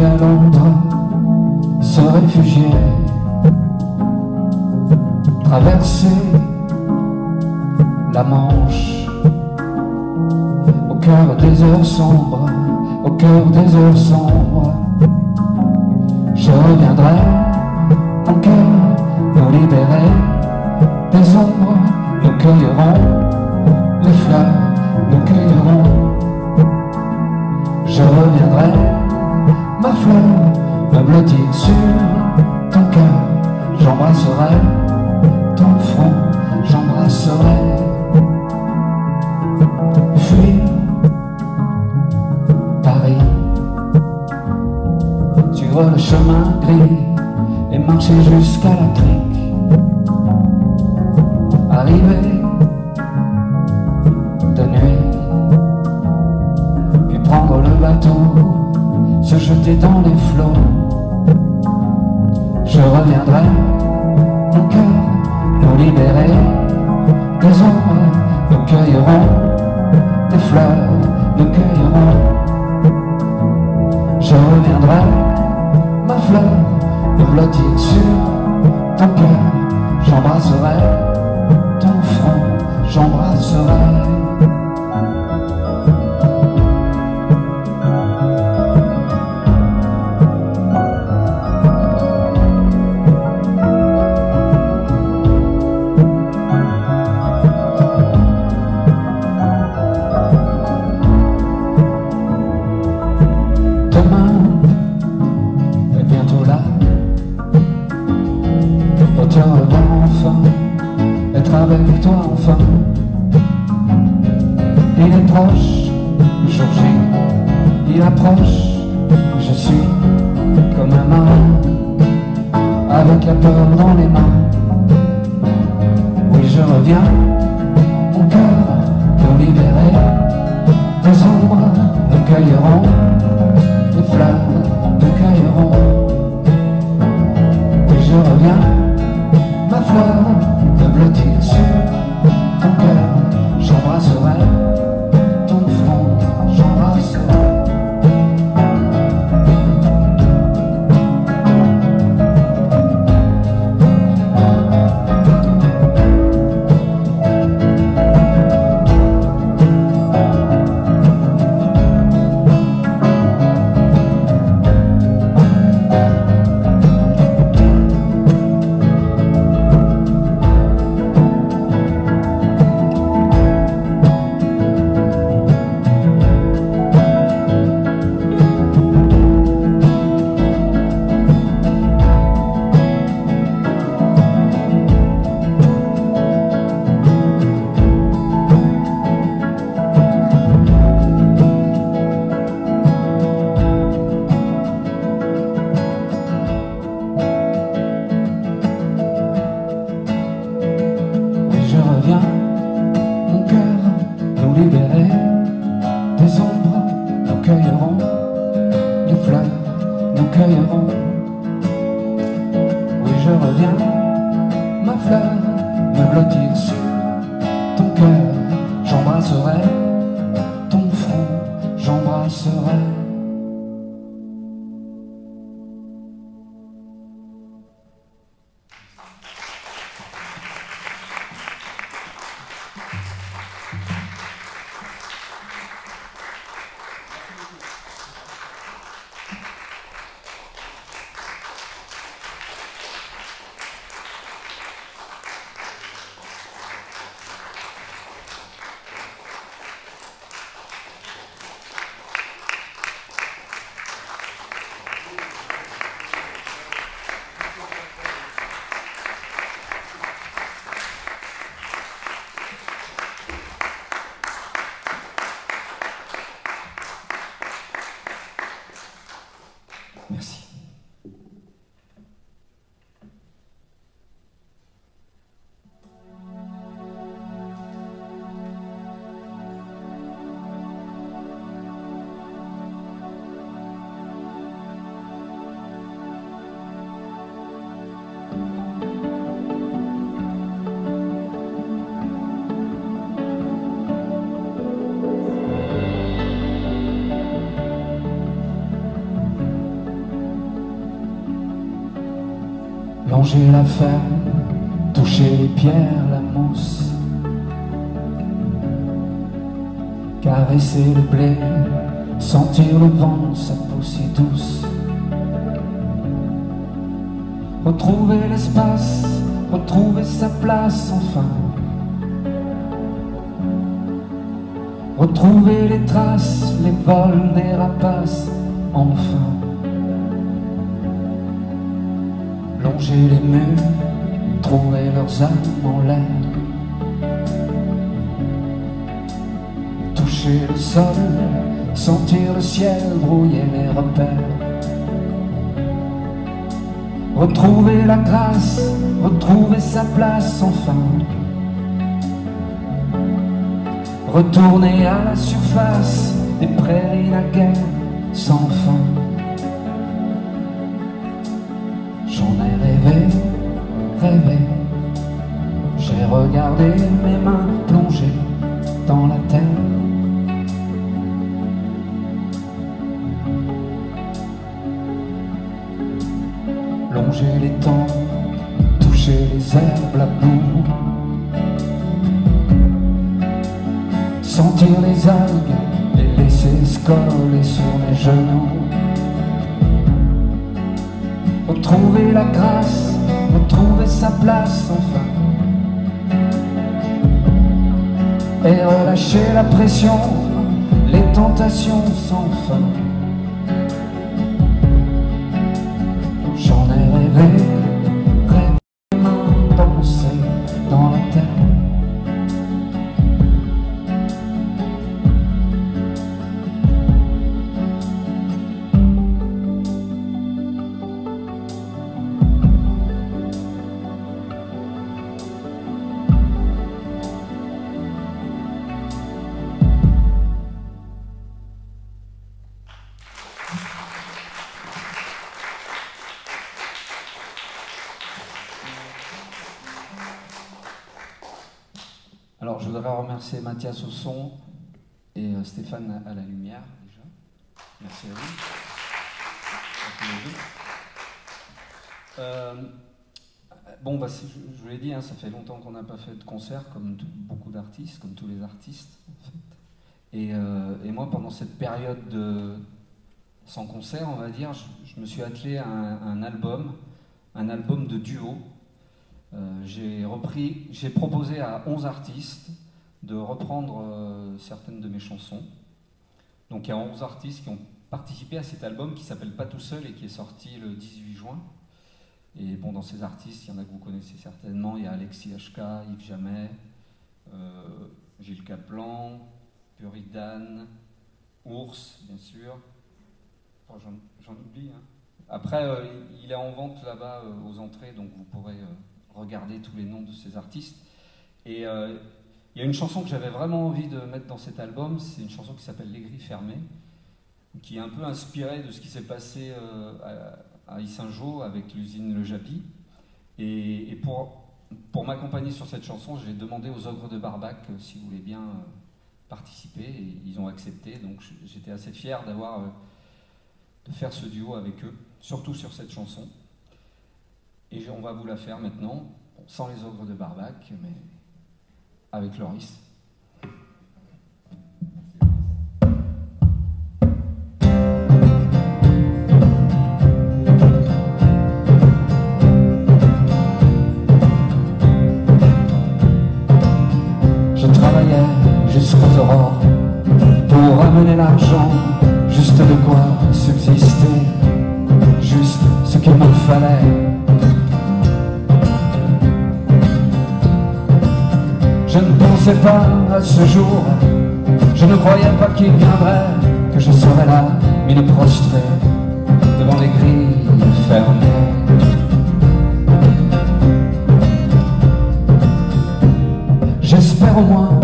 à Londres, se réfugier, traverser la Manche, au cœur des heures sombres, au cœur des heures sombres. Je reviendrai, mon cœur, nous libérer des ombres, nous cueillerons les fleurs, nous cueillerons. Je reviendrai, ma fleur, me blottir sur ton cœur, j'embrasserai ton front, j'embrasserai. Fuir Paris, suivre le chemin gris et marcher jusqu'à la crique. Arriver de nuit, puis prendre le bateau, se jeter dans les flots. Je reviendrai, mon cœur, nous libérer des ombres, nous cueillerons des fleurs, nous cueillerons. Je reviendrai, ma fleur, me blottir sur ton cœur, j'embrasserai ton front, j'embrasserai. Avec toi enfin, il est proche, le jour J, il approche, je suis comme un marin, avec la peur dans les mains. Oui, je reviens, mon cœur, nous libérer des ombres, nous cueillerons des fleurs, nous cueillerons. Oui, je reviens, ma fleur, me blottir sur ton cœur, j'embrasserai ton front, j'embrasserai. Mon cœur, nous libérer des ombres, nous cueillerons les fleurs, nous cueillerons. Oui, je reviens, ma fleur, me blottir sur ton cœur, j'embrasserai ton front, j'embrasserai. Merci. longer la ferme, toucher les pierres, la mousse, caresser le blé, sentir le vent, sa peau si douce. Retrouver l'espace, retrouver sa place enfin. Retrouver les traces, les vols des rapaces, enfin. Longer les murs, trouver leurs âmes en l'air. Toucher le sol, sentir le ciel, brouiller les repères. Retrouver la grâce, retrouver sa place enfin. Retourner à la surface des prairies naguère sans fin. J'en ai rêvé, rêvé. J'ai regardé mes mains plongées dans la terre. Longer les temps, toucher les herbes, la boue, sentir les algues, les laisser se coller sur mes genoux. Retrouver la grâce, retrouver sa place enfin. Et relâcher la pression, les tentations sans fin. J'en ai rêvé, rêvé, danser dans la terre. Alors, je voudrais remercier Mathias au son et Stéphane à la lumière, déjà. Merci à vous. Bon, bah, je vous l'ai dit, hein, ça fait longtemps qu'on n'a pas fait de concert, comme beaucoup d'artistes, comme tous les artistes, en fait. Et moi, pendant cette période sans concert, on va dire, je me suis attelé à un album de duo. J'ai proposé à 11 artistes de reprendre certaines de mes chansons. Donc il y a 11 artistes qui ont participé à cet album qui s'appelle Pas tout seul et qui est sorti le 18 juin. Et bon, dans ces artistes, il y en a que vous connaissez certainement. Il y a Alexis HK, Yves Jamais, Gilles Caplan, Buridan, Ours, bien sûr. Enfin, j'en oublie. Hein. Après, il est en vente là-bas aux entrées, donc vous pourrez regarder tous les noms de ces artistes. Et il y a une chanson que j'avais vraiment envie de mettre dans cet album, c'est une chanson qui s'appelle Les Grilles fermées, qui est un peu inspirée de ce qui s'est passé à Yssingeaux avec l'usine Le Japi. Et pour m'accompagner sur cette chanson, j'ai demandé aux Ogres de Barbac s'ils voulaient bien participer, et ils ont accepté, donc j'étais assez fier de faire ce duo avec eux, surtout sur cette chanson. Et on va vous la faire maintenant, sans les Ogres de Barbac, mais avec Loris. Je travaillais jusqu'aux aurores pour amener l'argent, juste de quoi subsister, juste ce qu'il me fallait. Je ne pensais pas à ce jour, je ne croyais pas qu'il viendrait, que je serais là, mine prostrée, devant les grilles fermées. J'espère au moins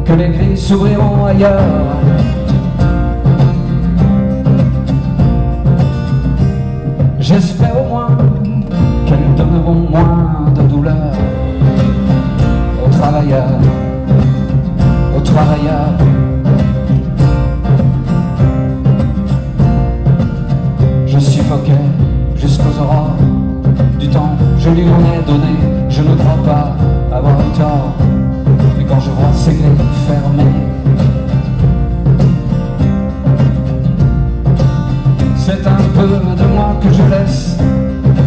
que les grilles s'ouvriront ailleurs. J'espère au moins qu'elles donneront moins de douleur aux travailleurs, aux travailleurs. Je suffoquais jusqu'aux aurores peu de moi que je laisse,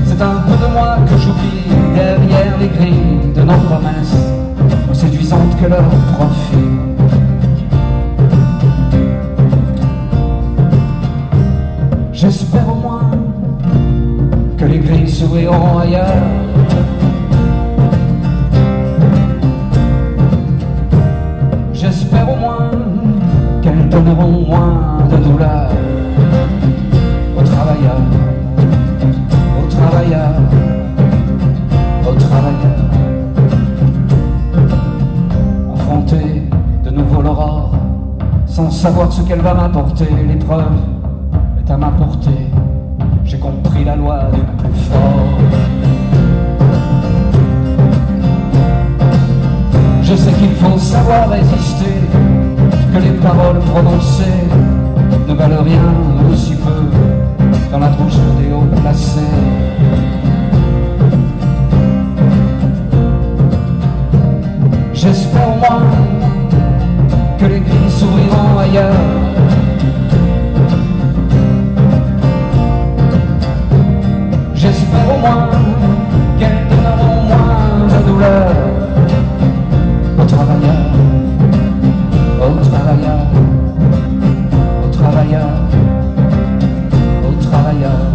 c'est un peu de moi que j'oublie derrière les grilles de nos promesses, aussi séduisantes que leur profil. J'espère au moins que les grilles s'ouvriront ailleurs. J'espère au moins qu'elles donneront moins de douleur aux travailleurs, aux travailleurs, aux travailleurs. Affronter de nouveau l'aurore, sans savoir ce qu'elle va m'apporter, l'épreuve est à ma portée. J'ai compris la loi du plus fort. Je sais qu'il faut savoir résister, que les paroles prononcées ne valent rien aussi peu dans la bouche des hauts placés. J'espère au moins que les grilles s'ouvriront ailleurs. J'espère au moins qu'elles donneront moins de douleur aux travailleurs, aux travailleurs, aux travailleurs, aux travailleurs.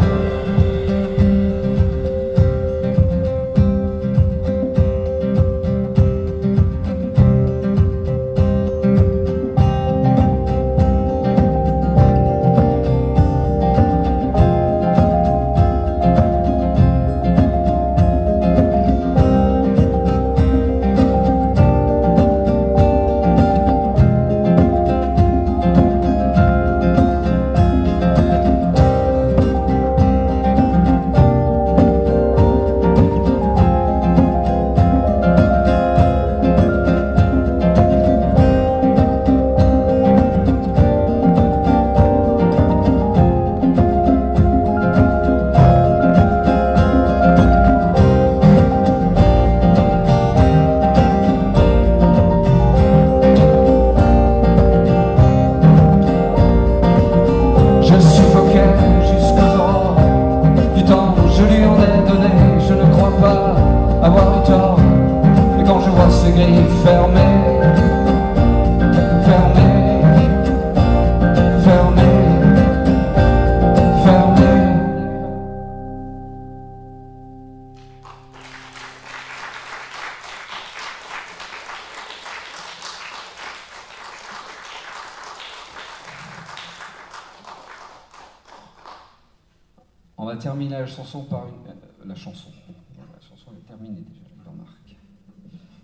On va terminer la chanson par une... la chanson est terminée déjà, je remarque.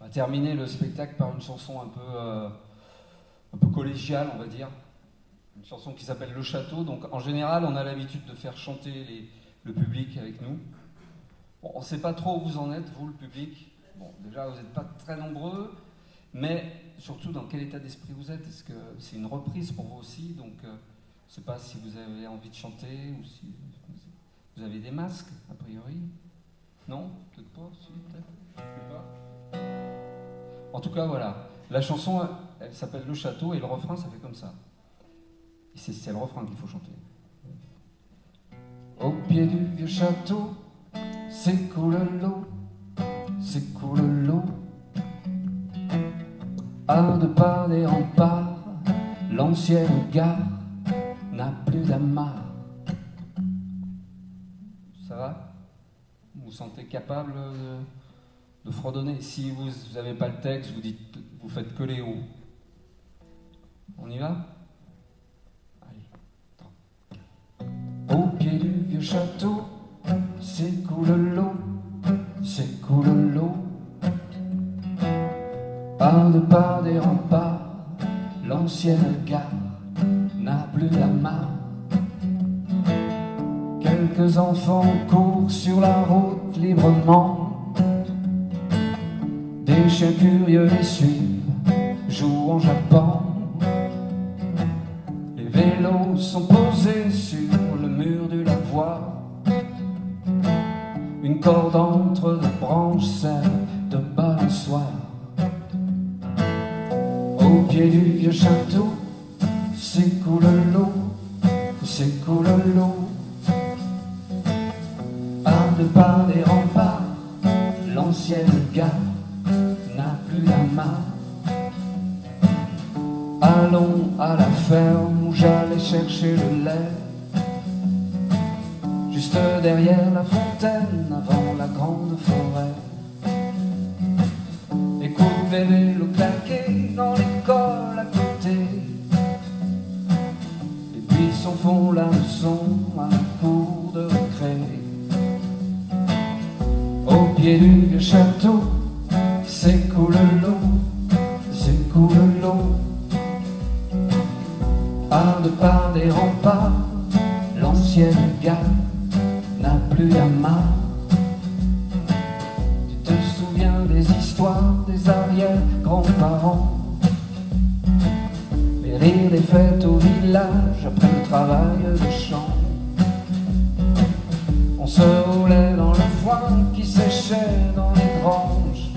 On va terminer le spectacle par une chanson un peu collégiale, on va dire. Une chanson qui s'appelle Le Château. Donc en général, on a l'habitude de faire chanter le public avec nous. Bon, on ne sait pas trop où vous en êtes, vous, le public. Bon, déjà, vous n'êtes pas très nombreux, mais surtout dans quel état d'esprit vous êtes. Est-ce que c'est une reprise pour vous aussi? Donc, je ne sais pas si vous avez envie de chanter ou si... Vous avez des masques, a priori? Non? Peut-être pas? Si, peut-être? Je sais pas. En tout cas, voilà. La chanson, elle s'appelle Le Château, et le refrain, ça fait comme ça. Et c'est le refrain qu'il faut chanter. Au pied du vieux château, s'écoule l'eau, s'écoule l'eau. À deux pas des remparts, l'ancienne gare n'a plus d'amarre. Ça va? Vous vous sentez capable de fredonner? Si vous n'avez pas le texte, vous faites que les hauts. On y va? Allez. Au pied du vieux château, s'écoule l'eau, s'écoule l'eau. À deux pas des remparts, l'ancienne gare n'a plus d'amarre. Quelques enfants courent sur la route librement. Des chiens curieux les suivent, jouent en jappant. Les vélos sont posés sur le mur de la voie. Une corde entre deux branches sert de balançoire. Au pied du vieux château, s'écoule l'eau, s'écoule l'eau. deux pas des remparts, l'ancienne gare n'a plus la main. Allons à la ferme où j'allais chercher le lait, juste derrière la fontaine, avant la grande forêt. Écoute bébé, l'eau claquée dans l'école à côté, les buissons font la leçon à la cour de récré. Au pied du vieux château, s'écoule l'eau, s'écoule l'eau. À deux pas des remparts, l'ancienne gare n'a plus la main. Tu te souviens des histoires des arrière-grands-parents, les rires des fêtes au village après le travail de champ. On se roulait dans le foin qui séchait dans les granges,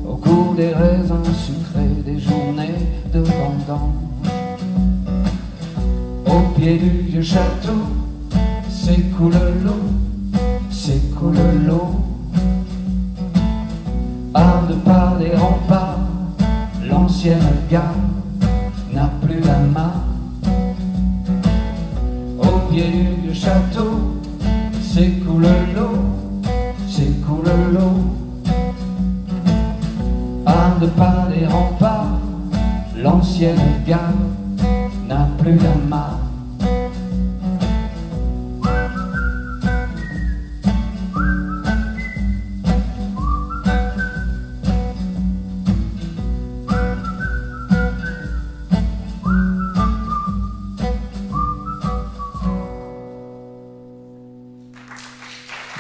au goût des raisins sucrés des journées de vendange. Au pied du vieux château, s'écoule l'eau, s'écoule l'eau. À deux pas des remparts, l'ancienne gare n'a plus la main. Au pied du vieux château, s'écoule l'eau, s'écoule l'eau. À deux pas des remparts, l'ancienne gare n'a plus la main.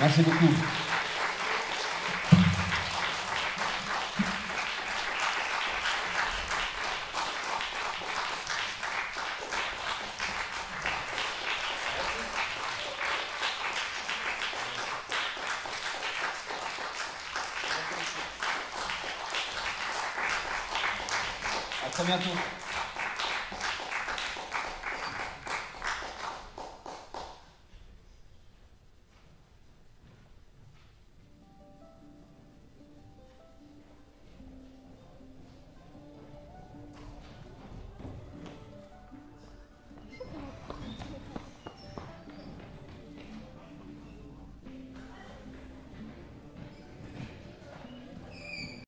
Merci beaucoup. À très bientôt.